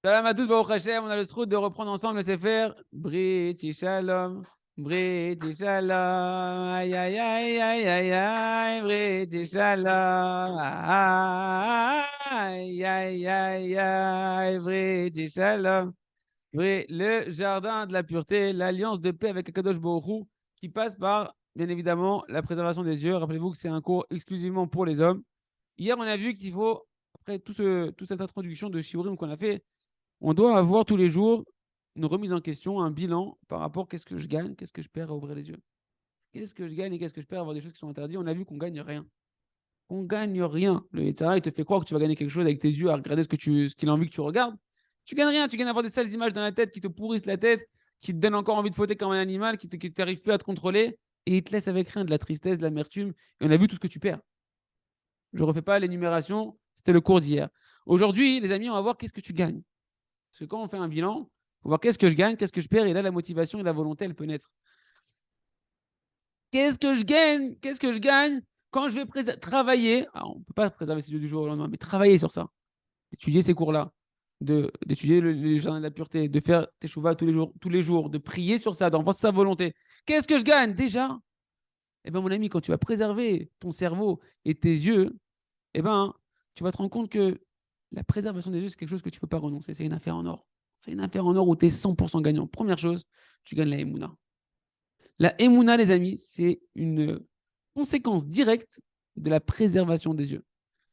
Salam à tous, Baruch Hashem. On a le sroud de reprendre ensemble le Sefer. Brit Shalom. Brit Shalom. Aïe, aïe, aïe, aïe, aïe, aïe. Brit Shalom. Aïe, aïe, aïe, aïe. Brit Shalom. Le jardin de la pureté, l'alliance de paix avec Akadosh Baruch Hu, qui passe par, bien évidemment, la préservation des yeux. Rappelez-vous que c'est un cours exclusivement pour les hommes. Hier, on a vu qu'il faut, après toute cette introduction de Shiurim qu'on a fait, on doit avoir tous les jours une remise en question, un bilan par rapport à qu'est-ce que je gagne, qu'est-ce que je perds à ouvrir les yeux. Qu'est-ce que je gagne et qu'est-ce que je perds à avoir des choses qui sont interdites. On a vu qu'on gagne rien. On gagne rien. Le Yetzirah, il te fait croire que tu vas gagner quelque chose avec tes yeux à regarder ce qu'il a envie que tu regardes. Tu gagnes rien. Tu gagnes à avoir des sales images dans la tête qui te pourrissent la tête, qui te donnent encore envie de fauter comme un animal, qui t'arrive plus à te contrôler et il te laisse avec rien, de la tristesse, de l'amertume. Et on a vu tout ce que tu perds. Je ne refais pas l'énumération. C'était le cours d'hier. Aujourd'hui, les amis, on va voir qu'est-ce que tu gagnes. Parce que quand on fait un bilan, il faut voir qu'est-ce que je gagne, qu'est-ce que je perds, et là, la motivation et la volonté, elle peut naître. Qu'est-ce que je gagne? Qu'est-ce que je gagne quand je vais travailler? Alors, on ne peut pas préserver ses yeux du jour au lendemain, mais travailler sur ça, d'étudier ces cours-là, d'étudier le jardin de la pureté, de faire tes chouvas tous les jours, de prier sur ça, d'enfoncer sa volonté. Qu'est-ce que je gagne déjà? Eh bien, mon ami, quand tu vas préserver ton cerveau et tes yeux, eh ben, tu vas te rendre compte que la préservation des yeux, c'est quelque chose que tu ne peux pas renoncer. C'est une affaire en or. C'est une affaire en or où tu es 100% gagnant. Première chose, tu gagnes la Emouna. La Emouna, les amis, c'est une conséquence directe de la préservation des yeux.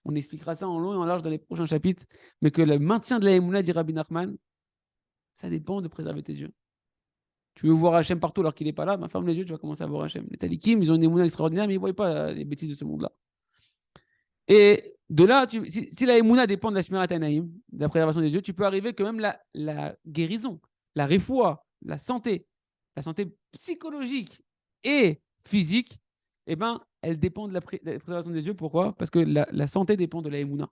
On expliquera ça en long et en large dans les prochains chapitres, mais que le maintien de la Emouna, dit Rabbi Nachman, ça dépend de préserver tes yeux. Tu veux voir Hachem partout alors qu'il n'est pas là, ferme les yeux, tu vas commencer à voir Hachem. Les Tzadikim, ils ont une Emouna extraordinaire, mais ils ne voient pas les bêtises de ce monde-là. Et de là, si la Emouna dépend de la Shmirat Anaïm, de la préservation des yeux, tu peux arriver que même la guérison, la réfoua, la santé psychologique et physique, eh ben, elle dépend de la préservation des yeux. Pourquoi? Parce que la santé dépend de la Emouna.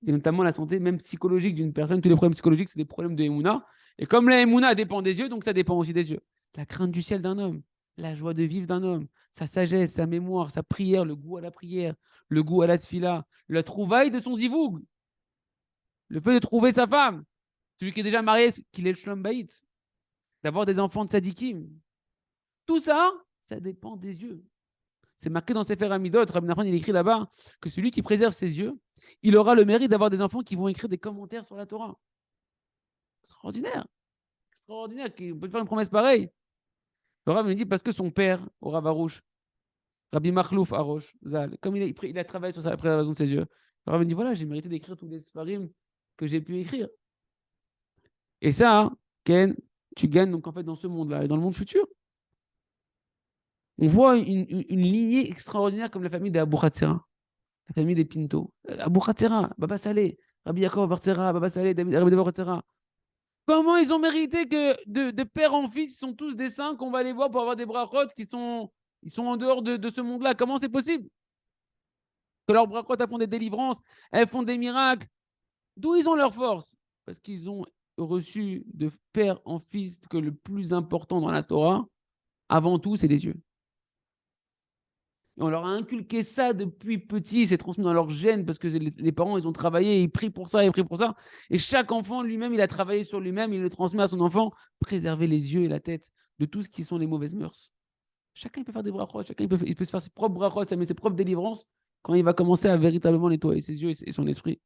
Et notamment la santé même psychologique d'une personne. Tous les problèmes psychologiques, c'est des problèmes de Emouna. Et comme la Emouna dépend des yeux, donc ça dépend aussi des yeux. La crainte du ciel d'un homme, la joie de vivre d'un homme, sa sagesse, sa mémoire, sa prière, le goût à la prière, le goût à la tfila, la trouvaille de son zivoug, le fait de trouver sa femme, celui qui est déjà marié, qu'il est le shlom baït, d'avoir des enfants de sadikim. Tout ça, ça dépend des yeux. C'est marqué dans Sefer Amidot, Rabbi Nachman, il écrit là-bas que celui qui préserve ses yeux, il aura le mérite d'avoir des enfants qui vont écrire des commentaires sur la Torah. Extraordinaire. Extraordinaire. Qui peut faire une promesse pareille. Le Rav me dit parce que son père, au Rav Arouche, Rabbi Makhlouf Arouche, Zal, comme il a travaillé sur la préservation de ses yeux, le Rav me dit voilà, j'ai mérité d'écrire tous les sfarim que j'ai pu écrire. Et ça, Ken, tu gagnes donc en fait dans ce monde-là et dans le monde futur. On voit une lignée extraordinaire comme la famille des Abou Khatsera, la famille des Pinto. Abou Khatsera, Baba Saleh, Rabbi Yaakov Bartzera, Baba Saleh, Rabbi David Bartzera. Comment ils ont mérité que de père en fils, ils sont tous des saints qu'on va aller voir pour avoir des brachot ils sont en dehors de ce monde-là. Comment c'est possible? Que leurs brachot elles font des délivrances, elles font des miracles. D'où ils ont leur force? Parce qu'ils ont reçu de père en fils que le plus important dans la Torah, avant tout, c'est les yeux. Et on leur a inculqué ça depuis petit, c'est transmis dans leur gène parce que les parents, ils ont travaillé, ils prient pour ça, ils prient pour ça. Et chaque enfant lui-même, il a travaillé sur lui-même, il le transmet à son enfant, préserver les yeux et la tête de tout ce qui sont les mauvaises mœurs. Chacun il peut faire des brachot, chacun il peut se faire ses propres brachot, ça met ses propres délivrances quand il va commencer à véritablement nettoyer ses yeux et son esprit.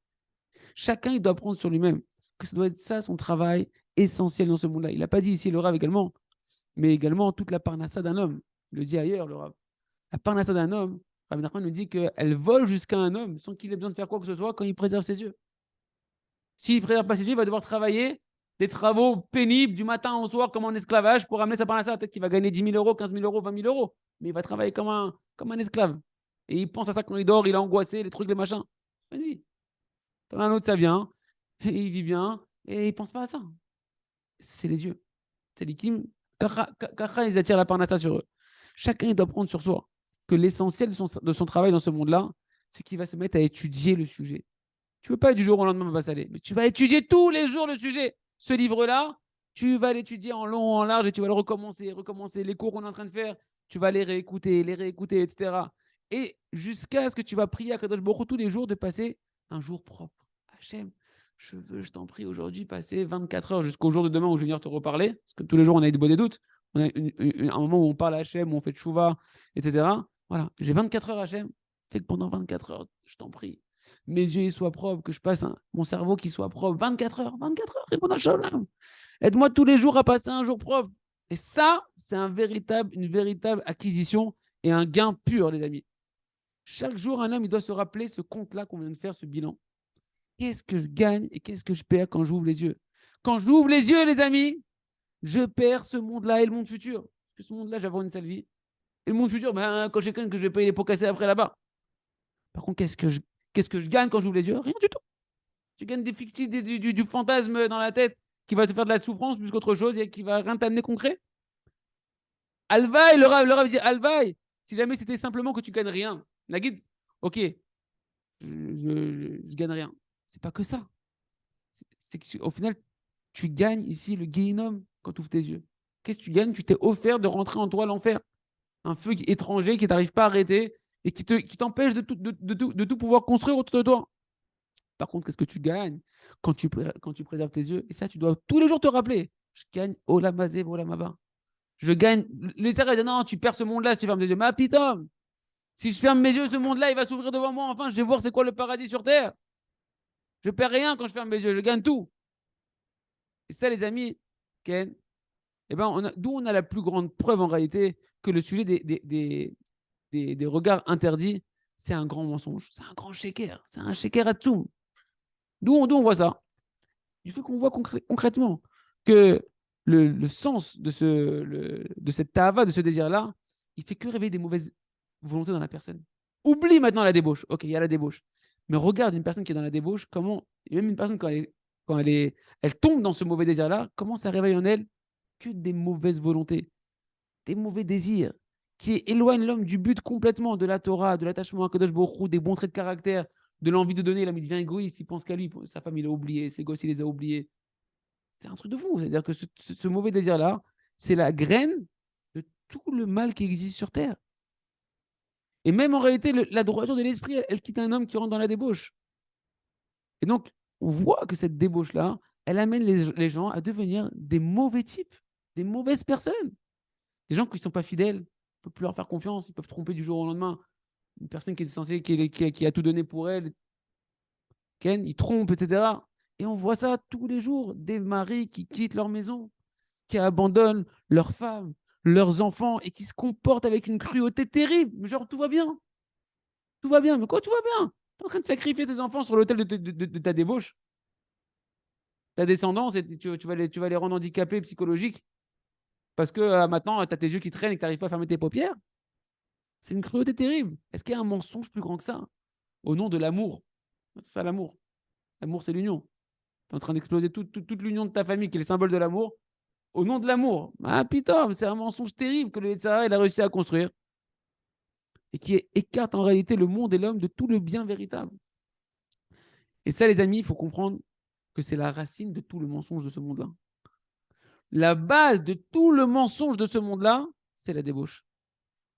Chacun, il doit prendre sur lui-même que ça doit être ça son travail essentiel dans ce monde-là. Il n'a pas dit ici le Rav également, mais également toute la parnassa d'un homme. Il le dit ailleurs, le Rav. La parnassa d'un homme, Rabbi Nachman nous dit qu'elle vole jusqu'à un homme sans qu'il ait besoin de faire quoi que ce soit quand il préserve ses yeux. S'il ne préserve pas ses yeux, il va devoir travailler des travaux pénibles du matin au soir comme en esclavage pour amener sa parnassa. Peut-être qu'il va gagner 10 000 euros, 15 000 euros, 20 000 euros, mais il va travailler comme un esclave. Et il pense à ça quand il dort, il est angoissé, les trucs, les machins. Vas-y. T'en as un autre, ça vient, et il vit bien, et il ne pense pas à ça. C'est les yeux. C'est l'ikim. Kacha, ils attirent la parnassa sur eux. Chacun, il doit prendre sur soi que l'essentiel de son travail dans ce monde-là, c'est qu'il va se mettre à étudier le sujet. Tu ne veux pas du jour au lendemain, va s'aller, mais tu vas étudier tous les jours le sujet. Ce livre-là, tu vas l'étudier en long, en large, et tu vas le recommencer, recommencer. Les cours qu'on est en train de faire, tu vas les réécouter, etc. Et jusqu'à ce que tu vas prier à Kadosh Baruch Hu tous les jours de passer un jour propre. Hachem, Je veux, je t'en prie, aujourd'hui, passer 24 heures jusqu'au jour de demain où je vais venir te reparler. Parce que tous les jours, on a des doutes. On a un moment où on parle à Hachem, où on fait tchouva, etc. Voilà, j'ai 24 heures Hachem. Fait que pendant 24 heures, je t'en prie, mes yeux ils soient propres, que je passe mon cerveau qui soit propre. 24 heures, réponds à Shalom. Aide-moi tous les jours à passer un jour propre. Et ça, c'est une véritable acquisition et un gain pur, les amis. Chaque jour, un homme, il doit se rappeler ce compte-là qu'on vient de faire, ce bilan. Qu'est-ce que je gagne et qu'est-ce que je perds quand j'ouvre les yeux? Quand j'ouvre les yeux, les amis, je perds ce monde-là et le monde futur. Parce que ce monde-là, j'avais une sale vie. Et le monde futur, ben, quand j'ai quelqu'un que je vais payer les pots cassés après là-bas. Par contre, qu'est-ce que je gagne quand j'ouvre les yeux? Rien du tout. Tu gagnes des fictifs, du fantasme dans la tête qui va te faire de la souffrance plus qu'autre chose et qui va rien t'amener concret. Alvaï, le Rav dit Alvaï, si jamais c'était simplement que tu gagnes rien. Nagid, ok, je gagne rien. C'est pas que ça. C'est qu'au final, tu gagnes ici le guéhinnom quand tu ouvres tes yeux. Qu'est-ce que tu gagnes? Tu t'es offert de rentrer en toi l'enfer. Un feu étranger qui t'arrive pas à arrêter et qui t'empêche de tout pouvoir construire autour de toi. Par contre, qu'est-ce que tu gagnes quand tu préserves tes yeux? Et ça, tu dois tous les jours te rappeler. Je gagne Olamazé, Olamaba. Je gagne. Les Sarah disent non, tu perds ce monde-là si tu fermes tes yeux. Mais putain, si je ferme mes yeux, ce monde-là, il va s'ouvrir devant moi. Enfin, je vais voir c'est quoi le paradis sur terre. Je perds rien quand je ferme mes yeux, je gagne tout. Et ça, les amis, Ken, eh ben, d'où on a la plus grande preuve en réalité que le sujet des regards interdits, c'est un grand mensonge. C'est un grand shaker. C'est un shaker à tout. D'où on voit ça? Du fait qu'on voit concrètement que le sens de cette tava, de ce désir-là, il fait que réveiller des mauvaises volontés dans la personne. Oublie maintenant la débauche. Ok, il y a la débauche. Mais regarde une personne qui est dans la débauche, comment, et même une personne elle tombe dans ce mauvais désir-là, comment ça réveille en elle que des mauvaises volontés, des mauvais désirs, qui éloignent l'homme du but complètement, de la Torah, de l'attachement à Kadosh Baruch Hu, des bons traits de caractère, de l'envie de donner. L'homme, il devient égoïste, il pense qu'à lui, sa femme, il a oublié, ses gosses, il les a oubliés. C'est un truc de fou. C'est-à-dire que ce mauvais désir-là, c'est la graine de tout le mal qui existe sur Terre. Et même en réalité, la droiture de l'esprit, elle quitte un homme qui rentre dans la débauche. Et donc, on voit que cette débauche-là, elle amène les gens à devenir des mauvais types, des mauvaises personnes. Des gens qui ne sont pas fidèles, on ne peut plus leur faire confiance, ils peuvent tromper du jour au lendemain. Une personne qui est censée, qui a tout donné pour elle, Ken, il trompe, etc. Et on voit ça tous les jours, des maris qui quittent leur maison, qui abandonnent leurs femmes, leurs enfants et qui se comportent avec une cruauté terrible. Genre, tout va bien. Tout va bien. Mais quoi, tout va bien? Tu es en train de sacrifier tes enfants sur l'autel de ta débauche, ta descendance, et tu vas les rendre handicapés psychologiques parce que maintenant, tu as tes yeux qui traînent et que tu n'arrives pas à fermer tes paupières. C'est une cruauté terrible. Est-ce qu'il y a un mensonge plus grand que ça? Au nom de l'amour. C'est ça l'amour. L'amour, c'est l'union. Tu es en train d'exploser toute l'union de ta famille qui est le symbole de l'amour. Au nom de l'amour. Ah putain, c'est un mensonge terrible que le Yetzirah il a réussi à construire et qui écarte en réalité le monde et l'homme de tout le bien véritable. Et ça, les amis, il faut comprendre que c'est la racine de tout le mensonge de ce monde-là. La base de tout le mensonge de ce monde-là, c'est la débauche.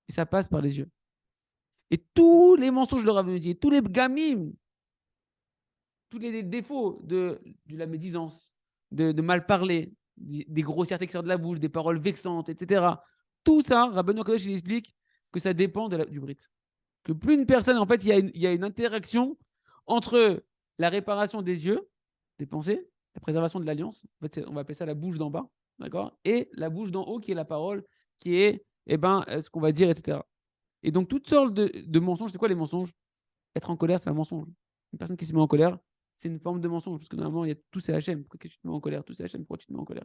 Et ça passe par les yeux. Et tous les mensonges de Rav Mendy, tous les gamim, tous les défauts de la médisance, de mal parler, des grossièretés qui sortent de la bouche, des paroles vexantes, etc. Tout ça, Rabbeinu Kadosh, il explique que ça dépend du brit. Que plus une personne, en fait, il y a une interaction entre la réparation des yeux, des pensées, la préservation de l'alliance, en fait, on va appeler ça la bouche d'en bas, d'accord, et la bouche d'en haut qui est la parole, qui est ce qu'on va dire, etc. Et donc, toutes sortes de mensonges, c'est quoi les mensonges? Être en colère, c'est un mensonge. Une personne qui se met en colère, c'est une forme de mensonge, parce que normalement, il y a tout c'est Hachem. Pourquoi tu te mets en colère? Tout c'est Hachem, pourquoi tu te mets en colère?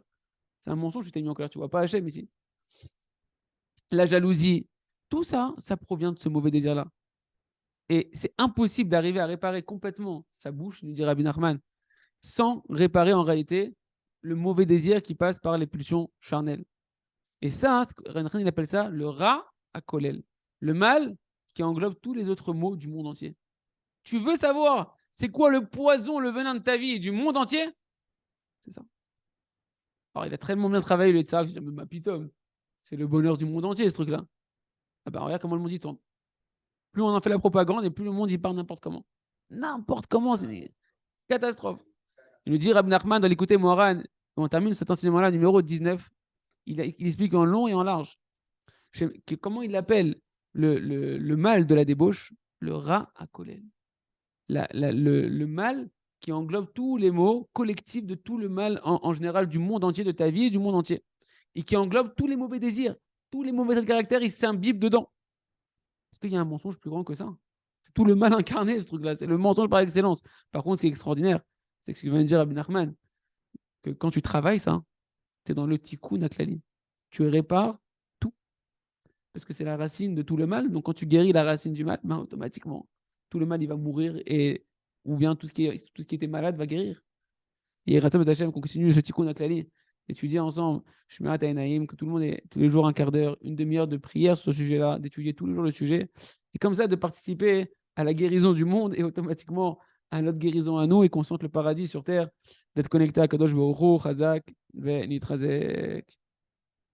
C'est un mensonge, tu t'es mis en colère, tu ne vois pas Hachem ici. La jalousie, tout ça, ça provient de ce mauvais désir-là. Et c'est impossible d'arriver à réparer complètement sa bouche, nous dit Rabbi Nachman, sans réparer en réalité le mauvais désir qui passe par les pulsions charnelles. Et ça, Rabbi Nachman, il appelle ça le ra à kolel, le mal qui englobe tous les autres maux du monde entier. Tu veux savoir c'est quoi le poison, le venin de ta vie et du monde entier? C'est ça. Alors, il a tellement bien travaillé, le Tzara, je dis, ma pitome, c'est le bonheur du monde entier, ce truc-là. Ah ben, regarde comment le monde y tourne. Plus on en fait la propagande et plus le monde y parle n'importe comment. N'importe comment, c'est une catastrophe. Il nous dit, Rabbi Nachman, dans l'écouter Moharan, on termine cet enseignement-là, numéro 19, il explique en long et en large comment il appelle le mal de la débauche, le rat à kolel. Le mal qui englobe tous les maux collectifs de tout le mal en général du monde entier, de ta vie et du monde entier. Et qui englobe tous les mauvais désirs, tous les mauvais traits de caractère, ils s'imbibent dedans. Est-ce qu'il y a un mensonge plus grand que ça? C'est tout le mal incarné, ce truc-là. C'est le mensonge par excellence. Par contre, ce qui est extraordinaire, c'est ce que vient de dire Abin Nachman, que quand tu travailles ça, tu es dans le tikkun aklali. Tu répares tout. Parce que c'est la racine de tout le mal. Donc, quand tu guéris la racine du mal, ben, automatiquement, tout le mal, il va mourir. Ou bien tout ce qui était malade va guérir. Et Rassam et Hachem, qu'on continue ce tikkun aklali, d'étudier ensemble, Shmirat Naïm, que tout le monde ait tous les jours un quart d'heure, une demi-heure de prière sur ce sujet-là, d'étudier tous les jours le sujet. Et comme ça, de participer à la guérison du monde et automatiquement à notre guérison à nous et qu'on sente le paradis sur terre, d'être connecté à Kadosh Baruch Hu, Chazak, Nitrazek.